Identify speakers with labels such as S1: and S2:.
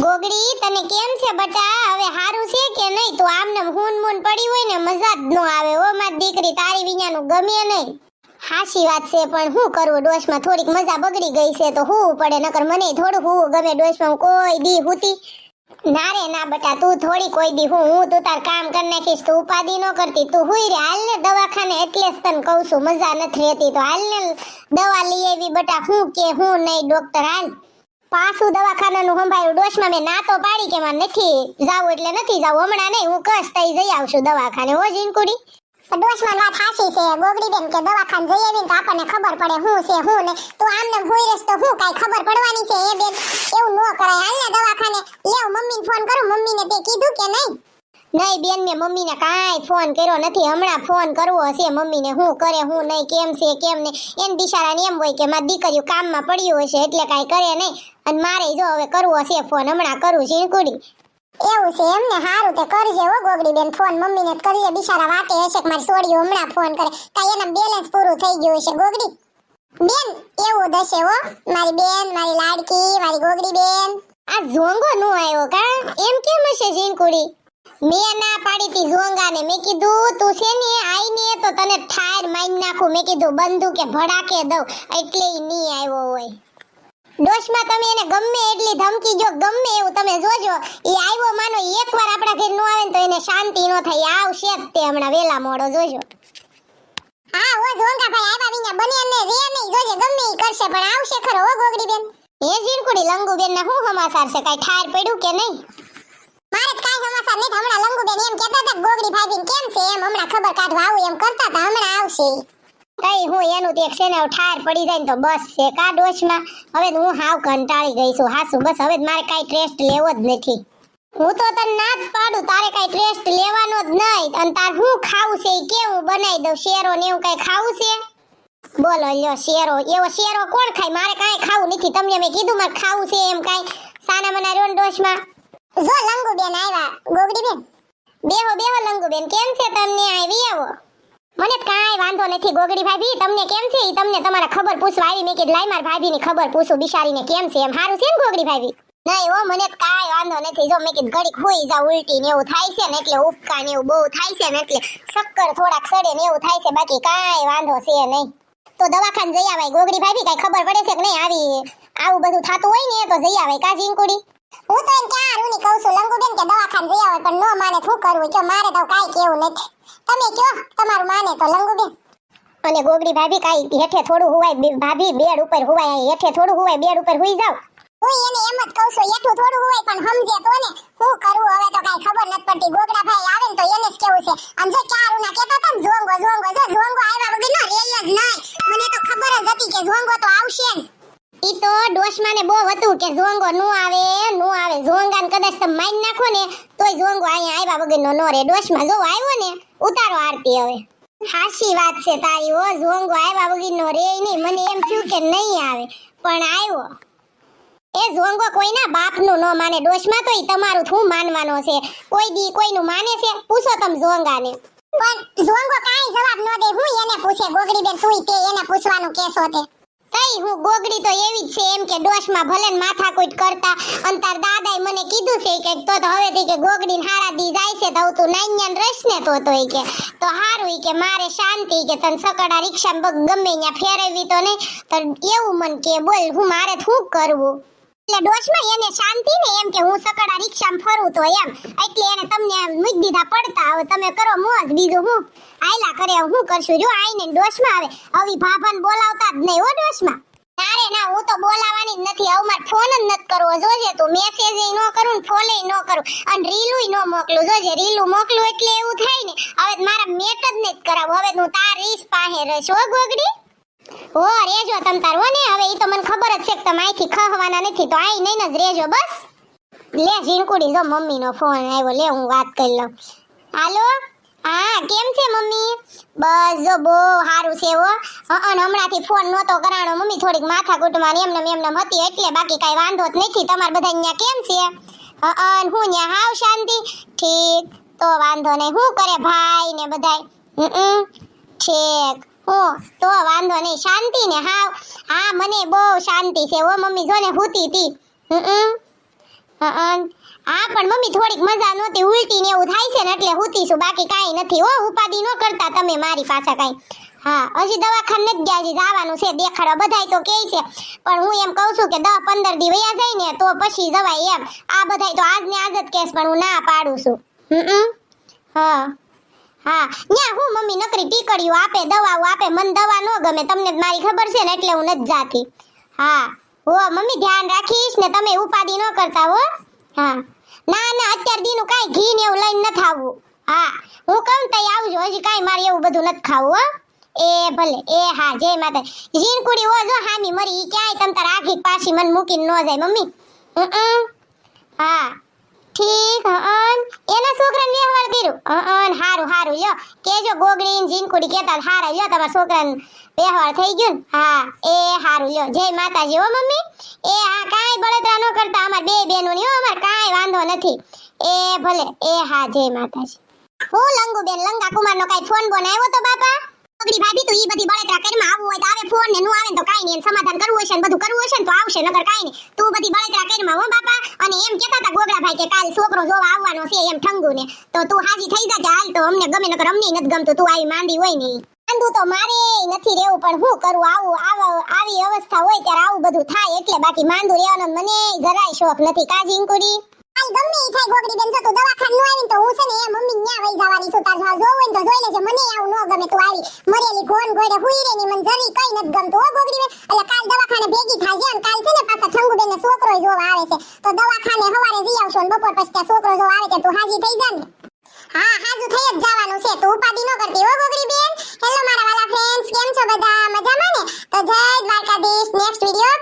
S1: ગોગડી તને કેમ છે બટા? હવે હારું છે કે નહીં? તો આમને હુન મુન પડી હોય ને મજા જ ન આવે. ઓ મારી દીકરી, તારી વિનાનું ગમે નહીં. હાચી વાત છે, પણ શું કરવું, ડોશમાં થોડીક મજા બગડી ગઈ છે તો હું પડે, નકર મને થોડું હું ગમે ડોશમાં કોઈ દી હુતી. ના રે ના બટા, તું થોડી કોઈ દી હું તું તાર કામ કરી નાખીશ, તું ઉપાદી ન કરતી, તું હુઈ રે. હાલ ને દવાખાને, એટલે જ તને કહું છું મજા નથી રહેતી તો હાલ ને દવા લઈ આવી બટા. હું કે હું નહીં ડોક્ટર, હાલ પાછું દવાખાનાનું સંભાળ્યું. ડોશમાં મેં ના તો પાડી કે મારે નથી જાવું એટલે નથી જાવું, હમણાં નહીં, હું કશ તઈ જઈ આવશું દવાખાને. હો જીનકુડી,
S2: ડોશમાં વાત હાચી છે ગોગડી બેન, કે દવાખાને જઈ આવીને તો આપણને ખબર પડે હું છે હું ને. તો આમને હોઈ રસ તો હું કાઈ ખબર પડવાની છે એ બેન? એવું ન કરાય. હાલ ને દવાખાને લેવ, મમ્મીને ફોન કરું. મમ્મીને તે કીધું કે નહીં?
S1: નહીં બેન, મેં મમ્મીને કાંઈ ફોન કર્યો નથી. હમણાં ફોન કરવો હશે મમ્મીને, હું કરે હું નહીં, કેમ છે કેમ નહીં. એને બિચારાને એમ હોય કે મારી દીકરીઓ કામમાં પડ્યું હશે એટલે કાંઈ કરે નહીં. અને મારે જો હવે કરવો છે ફોન, હમણાં કરું જીનકુડી.
S2: એવું છે એમને? હારું તે કરજે હો ગોગડી બેન ફોન. મમ્મીને જ કરજે, બિચારા વાટે હશે કે મારી સોડીઓ હમણાં ફોન કરે, કાઈ એના બેલેન્સ પૂરું થઈ ગયું હશે ગોગડી બેન. એવું દશે હો મારી બેન, મારી લાડકી, મારી ગોગડી બેન.
S1: આ ઝોંગો નો આવ્યો કા? એમ કેમ હશે જીનકુડી? મેં ના પાડી તી ઝોંગાને. મેં કીધું તું છે ને આઈને તો તને ઠાર મારી નાખું. મેં કીધું બંદૂકે ભડાકે દઉં, એટલે ઈ નહીં આવ્યો હોય. ડોશમાં તમે એને ગમે એટલી ધમકી જો, ગમે એવું તમે જોજો, એ આવ્યો માનો એકવાર આપણા ઘર નો આવે ને તો એને શાંતિ નો થાય. આવશે જ તે હમણાં વેલા મોડો, જોજો.
S2: હા હો ઝોંગા ભાઈ આવ્યા વિના બને ને રે નહીં, જોજે ગમે ઈ કરશે પણ આવશે ખરો હો ગોગડી બેન.
S1: એ જીનકુડી, લંગુબેન ના શું સમાચાર છે? કાઈ ઠાર પડ્યું કે નહીં?
S2: મારે તો કાઈ સમાચાર નથી. હમણાં લંગુબેન એમ કહેતા હતા ગોગડી ભાભી કેમ છે એમ, હમણાં ખબર કાઢવા આવું એમ કરતા હતા, હમણાં આવશે.
S1: કઈ હું એનું તે છે ને ઠાર પડી જાય ને તો બસ છે કા ડોશમાં. હવે હું હાવ કંટાળી ગઈ છું હાસુ. બસ હવે મારે કાઈ ટેસ્ટ લેવો જ નથી. હું તો તને ના જ પાડું, તારે કાઈ ટેસ્ટ લેવાનો જ નહીં. અને તાર હું ખાવું છે એ કેવું બનાવી દઉં, શેરો ને એવું કઈ ખાવું છે? બોલો લ્યો શેરો. એવો શેરો કોણ ખાય? મારે કાઈ ખાવું નથી. તમને મેં કીધું મારે ખાવું છે એમ કાઈ સાના મના રોન ડોશમાં.
S2: જો લંગુબેન આવ્યા ગોગડી બેન.
S1: બેહો બેહો લંગુબેન, કેમ છે તમને? આવી આવો. મને કાંઈ વાંધો નથી ગોગડી ભાભી, તમને કેમ છે? ઈ તમને તમારા ખબર પૂછવા આવી. મેં કીધું લાઈ માર ભાભીની ખબર પૂછું, બિચારીને કેમ છે એમ. હારું છે ને ગોગડી ભાભી? નહીં હો, મને કાંઈ વાંધો નથી. જો મેં કીધું ઘડીક હોઈ જાવ, ઉલટી ને એવું થાય છે ને એટલે ઉબકા ને એવું બહુ થાય છે ને એટલે શક્કર થોડાક સડે ને એવું થાય છે, બાકી કાંઈ વાંધો છે નહીં. તો દવાખાને જઈ આવાય ગોગડી ભાભી, કાંઈ ખબર પડે છે કે નહીં? આવું બધું થતું હોય ને તો જઈ આવાય કા જીનકુડી?
S2: હું તો એમ ક્યાં રૂની કહું છું લંગુબેન કે દવાખાને જઈ આવે, પણ નો માને શું કરવું કે મારે તો કાંઈ કેવું નથી. તમે કયો તમારું માને તો લંગુબેન.
S1: અને ગોગડી ભાભી કાંઈ હેઠે થોડું હુવાય ભાભી, બેડ ઉપર હુવાય, હેઠે થોડું હુવાય, બેડ ઉપર હુઈ જાવ.
S2: હું એને એમ જ કહું છું એઠું થોડું હોય પણ સમજે તો ને. શું કરવું હવે તો કાંઈ ખબર નથી પડતી. ગોગડા ભાઈ આવે ને તો એને જ કેવું છે. આમ જો ચારુના કહેતા હતા ને ઝોંગો ઝોંગો, જો ઝોંગો આવ્યા વગર નો રે જ નહીં. મને તો ખબર જ હતી કે ઝોંગો તો આવશે જ.
S1: ઈ તો ડોશમાને બહુ હતું કે ઝોંગો નો આવે નો આવે. ઝોંગાને કદાચ તમે મારી નાખો ને તોય ઝોંગો અહીંયા આવ્યા વગરનો નો રે. ડોશમાં જો આવ્યો ને ઉતારો આરતી હવે. હાચી વાત છે તારી હો, ઝોંગો આવ્યા વગરનો રે નહીં. મને એમ થયું કે નહીં આવે પણ આવ્યો. એ ઝોંગો કોઈના બાપનું નો માને ડોશમાં, તો ઈ તમારું શું માનવાનો છે? કોઈ દી કોઈનું માને છે? પૂછો તમે ઝોંગાને.
S2: પણ ઝોંગો કાંઈ જવાબ ન દે. હું એને પૂછે ગોગડી બેન, તુંય તે એને પૂછવાનું કેસો તે.
S1: તઈ હું ગોગડી તો એવી જ છે એમ કે ડોશમાં ભલે ને માથાકૂટ કરતા. અને તાર દાદાએ મને કીધું છે કે તો હવે કે ગોગડીને હારા દી જાય છે તો તું નાઈન્યાન રહીશ ને તો ઈ કે તો હારું ઈ કે મારે શાંતિ કે તને સકડા રિક્ષામાં ગમે ત્યાં ફેરવી તો નહીં. તો એવું મન કે બોલ હું મારે શું કરવું? એટલે ડોશમાં એને શાંતિ ને એમ કે હું સકડા રિક્ષામાં ફરું તો એમ, એટલે એને તમને મૂકી દીધા પડતા. હવે તમે કરો મોજ, બીજું હું આયલા કરે હું કરશું. જો આઈને ડોશમાં આવે આવી ભાભાને બોલાવતા જ નહીં હો ડોશમાં. તારે ના, હું તો બોલાવાની જ નથી. હવે મારે ફોન જ નથી કરવો. જોજે તું મેસેજ ન કરું ને ફોન ન કરું અને રીલું ન મોકલું. જોજે રીલું મોકલું એટલે એવું થાય ને હવે મારા મેટ જ નથી કરાવું. હવે હું તાર રીસ પાસે રહીશ હો ગોગડી. હો રેજો તમ તાર હો ને. હવે ઈ તો મને ખબર જ છે કે તમે અહીંથી ખહવાના નથી, તો આઈ નહીં જ રેજો બસ. લે જીનકુડી, જો મમ્મીનો ફોન આવ્યો, લે હું વાત કરી લઉં. હાલો, હા કેમ છે મમ્મી? બસ જો બહુ સારું છે હો. અને હમણાંથી ફોન નહોતો કરાણો મમ્મી, થોડીક માથાકૂટમાં એમને હતી એટલે, બાકી કાંઈ વાંધો જ નથી. તમારે બધા અહીંયા કેમ છે? અને હું ત્યાં હાવ શાંતિ? ઠીક, તો વાંધો નહીં. શું કરે ભાઈ ને બધાય? ઠીક, તો વાંધો નહીં, શાંતિ ને હાવ? હા મને બહુ શાંતિ છે હો મમ્મી, જો ને હુતી હતી. હા પણ મમ્મી થોડીક મજા નહોતી, ઉલટી ને એવું થાય છે ને એટલે હુતીશું, બાકી કાંઈ નથી હો. ઉપાધિ ન કરતા તમે મારી પાસે કાંઈ. હા હજી દવાખાને નથી ગયા, હજી જવાનું છે દેખાડવા, બધાય તો કહે છે પણ હું એમ કહું છું કે 10-15 દી વયા જાય ને તો પછી જવાય એમ. આ બધાય તો આજ ને આજ જ કહેશ પણ હું ના પાડું છું. હા હા ન્યા હું મમ્મી નકરી ટીકડીઓ આપે, દવાઓ આપે, મને દવા ન ગમે, તમને જ મારી ખબર છે ને એટલે હું નથી જાતી. હા હો મમ્મી ધ્યાન રાખીશ ને, તમે ઉપાધિ ન કરતા હો. હા ના ના અત્યાર દીનું કાંઈ ઘી ને એવું લઈને નથી આવવું. હા હું કહું તઈ આવજો, હજી કાંઈ મારે એવું બધું નથી ખાવું હો. એ ભલે એ હા જય માતા. જીનકુડી હો જો હામી મરી, ઈ ક્યાંય તમ તાર આખી પાછી મને મૂકીને ન જાય મમ્મી. હા ઠીક. એના છોકરાને વ્યવહાર કર્યું. હારું હારું લ્યો કેજો ગોગડી ને જીનકુડી કહેતા હારા લ્યો તમારા છોકરાને વ્યવહાર થઈ ગયો ને. હા એ હારું લ્યો જય માતાજી હો મમ્મી. એ હા કાંઈ બળતરા ન કરતા, અમાર બે બહેનો ની હો, અમાર કાંઈ વાંધો નથી. એ ભલે એ હા જય માતાજી. હું લંગુ બેન લંગા કુમાર નો કાંઈ ફોન બોન આવ્યો તો બાપા? ગોગડી ભાભી તું ઈ બધી બળતરા કરીમાં આવવું હોય તો આવે ફોન ને, નું આવે ને તો કાંઈ નહીં, સમાધાન કરવું હશે ને બધું કરવું હશે ને તો આવશે, નકર કાંઈ નહીં. તું બધી બળતરા કરીમાં હો બાપા. અને એમ કહેતા હતા ગોગડા ભાઈ કે કાલ છોકરો જોવા આવવાનો છે એમ ઠંગુ ને, તો તું હાજી થઈ જા કે હાલ તો અમને ગમે, નકર અમને નથી ગમતું તું આવી માંદી હોય ને. માંદું તો મારે નથી રહેવું પણ હું કરું, આવી અવસ્થા હોય ત્યારે આવું બધું થાય એટલે, બાકી માંદું રહેવાનો મને જરાય શોખ નથી. કાજી ઇંકુડી
S2: આઈ ગમે ઈ થાય ગોગડી બેન, જો તું દવાખાને નો આવીને તો હું છે ને એ મમ્મી ન્યા વઈ જવાની છું. તાર જોવું હોય ને તો જોઈ લેજે, મને આવું ન ગમે તું આવી મરેલી ઘોન ઘોડે હુઈ રે ની, મને જરી કઈ નથી ગમતું હો ગોગડી બેન. એટલે કાલ દવાખાને ભેગી થાય છે, કાલ છે ને પાછા ઠંગુ બેન ને છોકરો જોવા આવે છે, તો દવાખાને હવારે જઈ આવશો ને બપોર પછી ત્યાં છોકરો જોવા આવે તું હાજી થઈ જા ને. હા હાજુ થઈ જ જવાનું છે, તું ઉપાધિ ન કરતી હો ગોગડી બેન. હેલો મારા વાલા ફ્રેન્ડ્સ, કેમ છો બધા? મજામાં ને? તો જય દ્વારકાધીશ. Next video